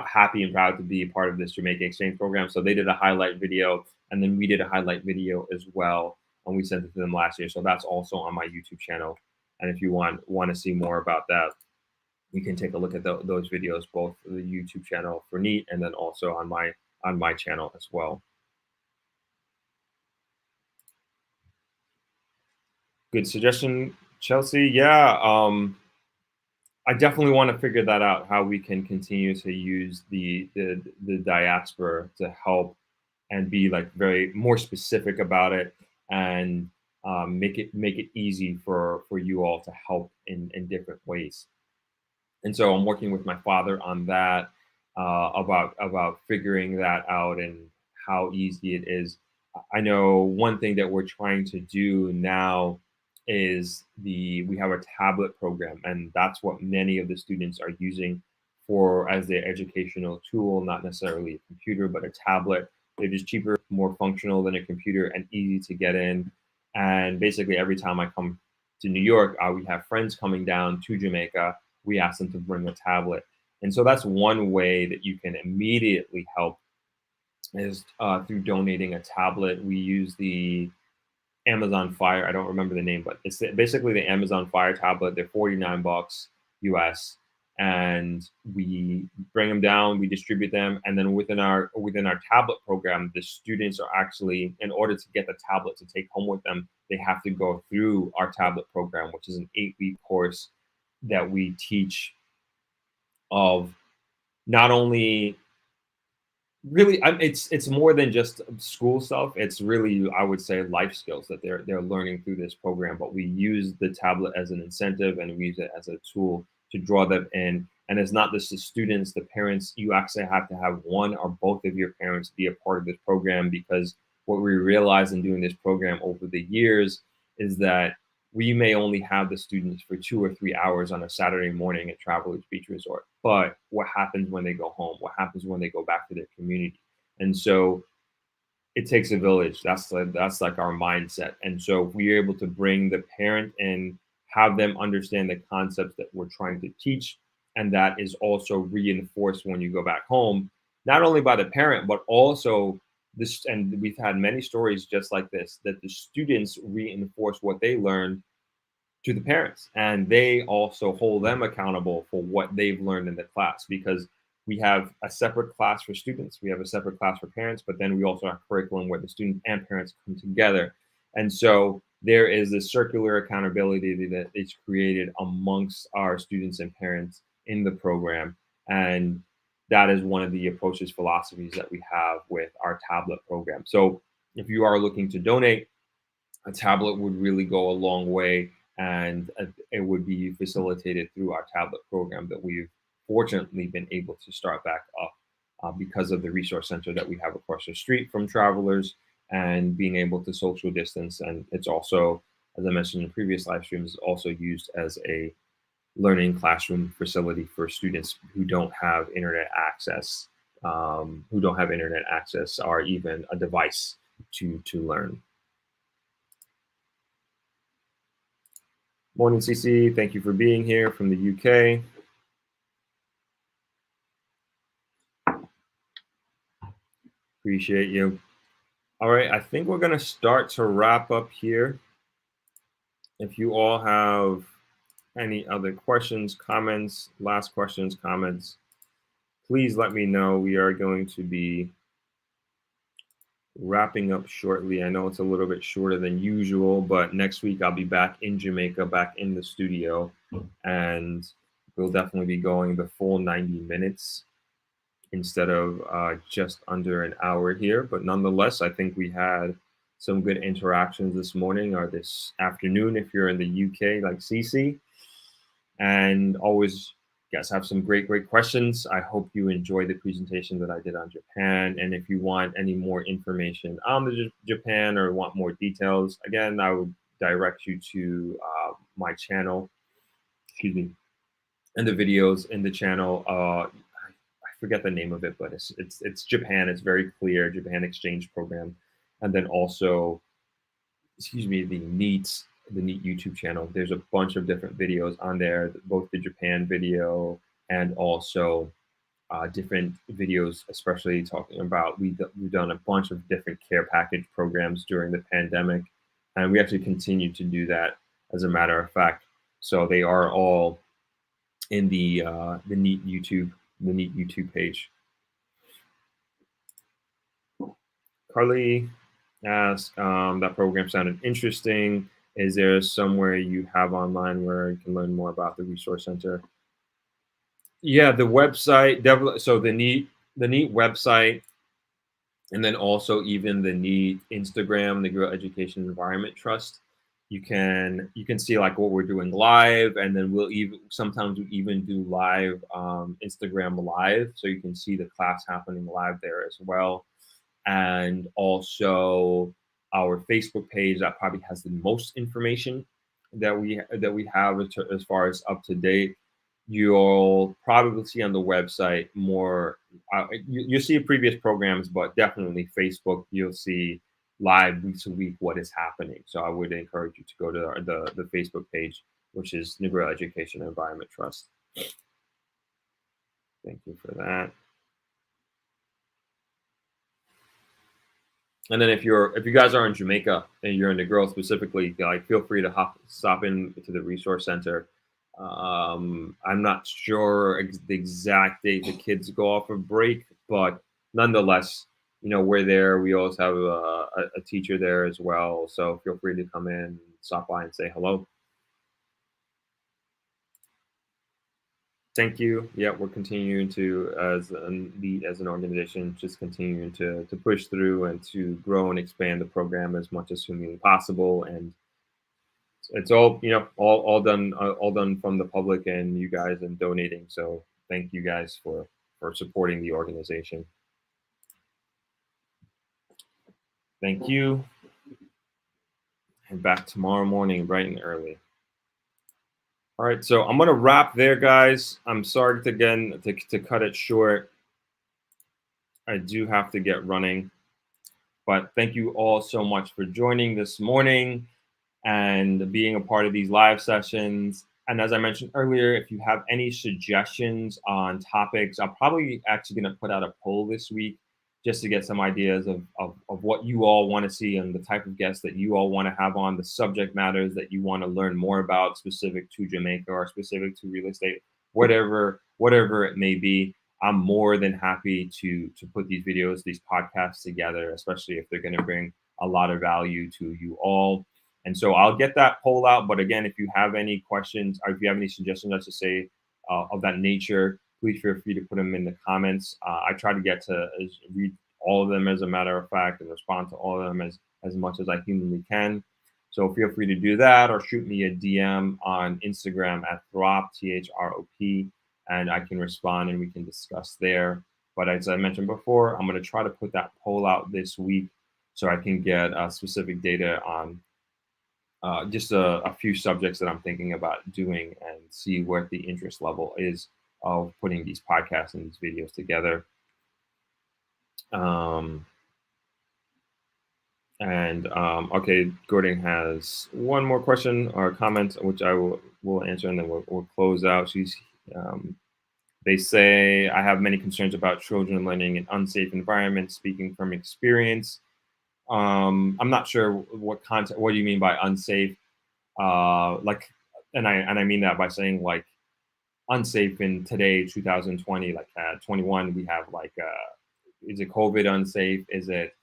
happy and proud to be a part of this Jamaica exchange program. So they did a highlight video, and then we did a highlight video as well, and we sent it to them last year. So that's also on my YouTube channel. And if you want to see more about that, you can take a look at those videos, both the YouTube channel for NEAT and then also on my channel as well. Good suggestion, Chelsea. Yeah, I definitely want to figure that out, how we can continue to use the diaspora to help and be like very more specific about it, and make it easy for you all to help in different ways. And so I'm working with my father on that, about figuring that out and how easy it is. I know one thing that we're trying to do now is we have a tablet program, and that's what many of the students are using for as their educational tool, not necessarily a computer, but a tablet. They're just cheaper, more functional than a computer, and easy to get in. And basically, every time I come to New York, we have friends coming down to Jamaica. We ask them to bring a tablet. And so that's one way that you can immediately help, is through donating a tablet. We use the Amazon Fire. I don't remember the name, but it's basically the Amazon Fire tablet. They're $49 US, and we bring them down, we distribute them, and then within our tablet program, the students are actually, in order to get the tablet to take home with them, they have to go through our tablet program, which is an 8-week course that we teach of not only really, it's more than just school stuff. It's really, I would say, life skills that they're learning through this program. But we use the tablet as an incentive, and we use it as a tool to draw them in. And it's not just the students, the parents. You actually have to have one or both of your parents be a part of this program, because what we realized in doing this program over the years is that we may only have the students for 2 or 3 hours on a Saturday morning at Travelers Beach Resort. But what happens when they go home? What happens when they go back to their community? And so it takes a village. That's like our mindset. And so if we're able to bring the parent and have them understand the concepts that we're trying to teach, and that is also reinforced when you go back home, not only by the parent, but also this. And we've had many stories just like this, that the students reinforce what they learned to the parents, and they also hold them accountable for what they've learned in the class, because we have a separate class for students, we have a separate class for parents, but then we also have curriculum where the students and parents come together. And so there is this circular accountability that is created amongst our students and parents in the program. And that is one of the approaches, philosophies that we have with our tablet program. So if you are looking to donate, a tablet would really go a long way, and it would be facilitated through our tablet program that we've fortunately been able to start back up because of the resource center that we have across the street from Travelers, and being able to social distance. And it's also, as I mentioned in previous live streams, also used as a learning classroom facility for students who don't have internet access, or even a device to learn. Morning, CC. Thank you for being here from the UK. Appreciate you. All right, I think we're going to start to wrap up here. If you all have any other questions, comments, last questions, comments, please let me know. We are going to be wrapping up shortly. I know it's a little bit shorter than usual, but next week I'll be back in Jamaica, back in the studio, and we'll definitely be going the full 90 minutes instead of just under an hour here. But nonetheless, I think we had some good interactions this morning or this afternoon if you're in the UK, like CC. And always, guys, have some great questions. I hope you enjoyed the presentation that I did on Japan. And if you want any more information on the Japan or want more details, again, I would direct you to my channel, and the videos in the channel. I forget the name of it, but it's Japan. It's very clear, Japan exchange program. And then also, the NEAT YouTube channel. There's a bunch of different videos on there, both the Japan video and also different videos, especially talking about, we've done a bunch of different care package programs during the pandemic, and we actually continue to do that, as a matter of fact. So they are all in the NEAT YouTube page. Carly asked, that program sounded interesting. Is there somewhere you have online where you can learn more about the resource center? Yeah, the website, definitely. So the NEAT website, and then also even the NEAT Instagram, the Negril Education Environment Trust. You can see like what we're doing live, and then sometimes we even do live Instagram live, so you can see the class happening live there as well. And also our Facebook page that probably has the most information that we have as far as up to date. You'll probably see on the website more. You'll see previous programs, but definitely Facebook. You'll see live week to week what is happening. So I would encourage you to go to the Facebook page, which is Negril Education Environment Trust. Thank you for that. And then if you guys are in Jamaica and you're in Negril specifically, like, feel free to stop in to the resource center. I'm not sure the exact date the kids go off of break, but nonetheless, we're there. We always have a teacher there as well, so feel free to come in, stop by, and say hello. Thank you. Yeah, we're continuing to, as an organization, just continuing to push through and to grow and expand the program as much as humanly possible. And it's all all done from the public and you guys and donating. So thank you guys for supporting the organization. Thank you. And back tomorrow morning, bright and early. All right, so I'm gonna wrap there, guys. I'm sorry to cut it short. I do have to get running, but thank you all so much for joining this morning and being a part of these live sessions. And as I mentioned earlier, if you have any suggestions on topics, I'm probably actually going to put out a poll this week just to get some ideas of what you all want to see and the type of guests that you all want to have on, the subject matters that you want to learn more about specific to Jamaica or specific to real estate, whatever it may be. I'm more than happy to put these videos, these podcasts together, especially if they're going to bring a lot of value to you all. And so I'll get that poll out. But again, if you have any questions or if you have any suggestions, let's just say of that nature, please feel free to put them in the comments. I try to get to read all of them as a matter of fact and respond to all of them as much as I humanly can. So feel free to do that or shoot me a DM on Instagram at Throp, THROP, and I can respond and we can discuss there. But as I mentioned before, I'm going to try to put that poll out this week so I can get specific data on just a few subjects that I'm thinking about doing and see what the interest level is of putting these podcasts and these videos together. Okay, Gordon has one more question or comment, which I will answer, and then we'll close out. They say, I have many concerns about children learning in unsafe environments, speaking from experience. I'm not sure what do you mean by unsafe? Like, and I mean that by saying like unsafe in today, 2020, like 21, we have like, is it COVID unsafe? Is it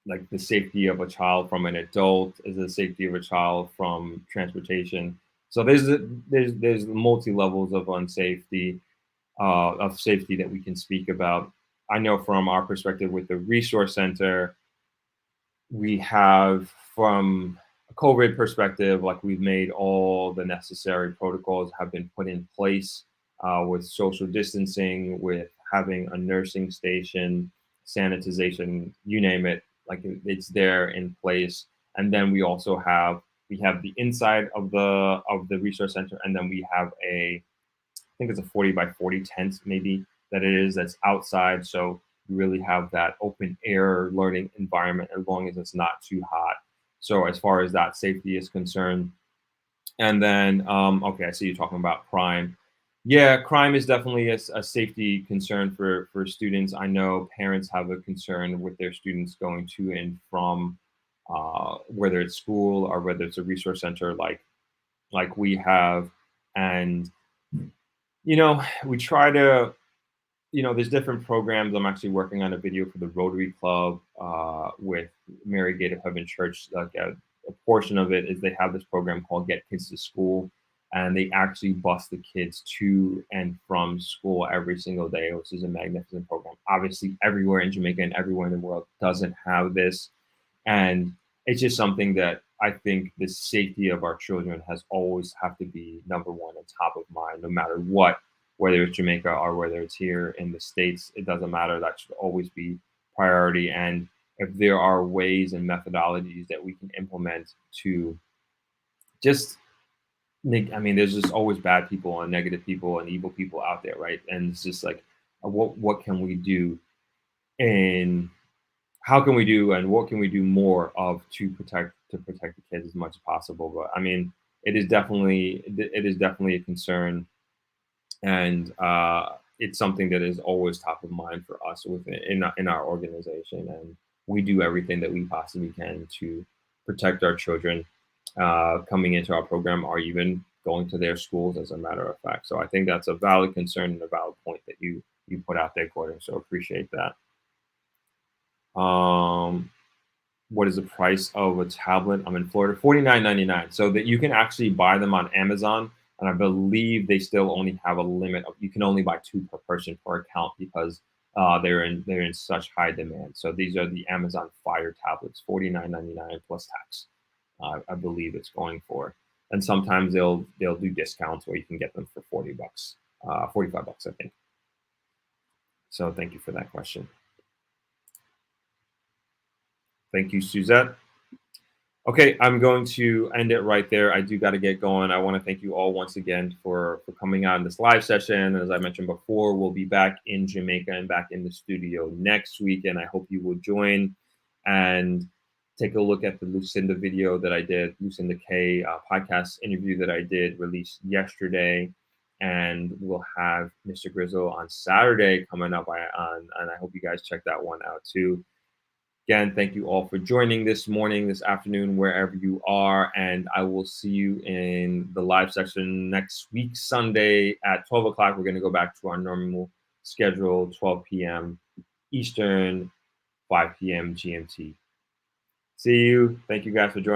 like the safety of a child from an adult? Is it the safety of a child from transportation? So there's multi levels of unsafety, of safety that we can speak about. I know from our perspective with the resource center, we have from a COVID perspective, like we've made all the necessary protocols have been put in place with social distancing, with having a nursing station, sanitization, you name it, like it's there in place. And then we also have the inside of the resource center, and then we have I think it's a 40 by 40 tent maybe that's outside. So you really have that open air learning environment as long as it's not too hot. So as far as that safety is concerned, and then okay, I see you talking about crime. Yeah, crime is definitely a safety concern for students. I know parents have a concern with their students going to and from whether it's school or whether it's a resource center like we have. And we try to, there's different programs. I'm actually working on a video for the Rotary Club with Mary Gate of Heaven Church. Like a portion of it is they have this program called Get Kids to School, and they actually bus the kids to and from school every single day, which is a magnificent program. Obviously, everywhere in Jamaica and everywhere in the world doesn't have this. And it's just something that I think the safety of our children has always have to be number one and top of mind, no matter what, whether it's Jamaica or whether it's here in the States, it doesn't matter. That should always be priority. And if there are ways and methodologies that we can implement to just there's just always bad people and negative people and evil people out there, right? And it's just like, what can we do, and how can we do, and what can we do more of to protect the kids as much as possible? But I mean, it is definitely a concern, and it's something that is always top of mind for us in our organization, and we do everything that we possibly can to protect our children coming into our program or even going to their schools, as a matter of fact. So I think that's a valid concern and a valid point that you put out there, Gordon. So appreciate that. What is the price of a tablet? I'm in Florida, $49.99. So that you can actually buy them on Amazon, and I believe they still only have a limit of, you can only buy 2 per person per account because they're in such high demand. So these are the Amazon Fire tablets, $49.99 plus tax. I believe it's going for, and sometimes they'll do discounts where you can get them for $40, $45, I think. So thank you for that question. Thank you, Suzette. Okay, I'm going to end it right there. I do got to get going. I want to thank you all once again for coming on this live session. As I mentioned before, we'll be back in Jamaica and back in the studio next week, and I hope you will join. And take a look at the Lucinda video that I did, Lucinda K podcast interview that I did released yesterday. And we'll have Mr. Grizzle on Saturday coming up and I hope you guys check that one out too. Again, thank you all for joining this morning, this afternoon, wherever you are. And I will see you in the live section next week, Sunday at 12 o'clock. We're going to go back to our normal schedule, 12 p.m. Eastern, 5 p.m. GMT. See you. Thank you guys for joining.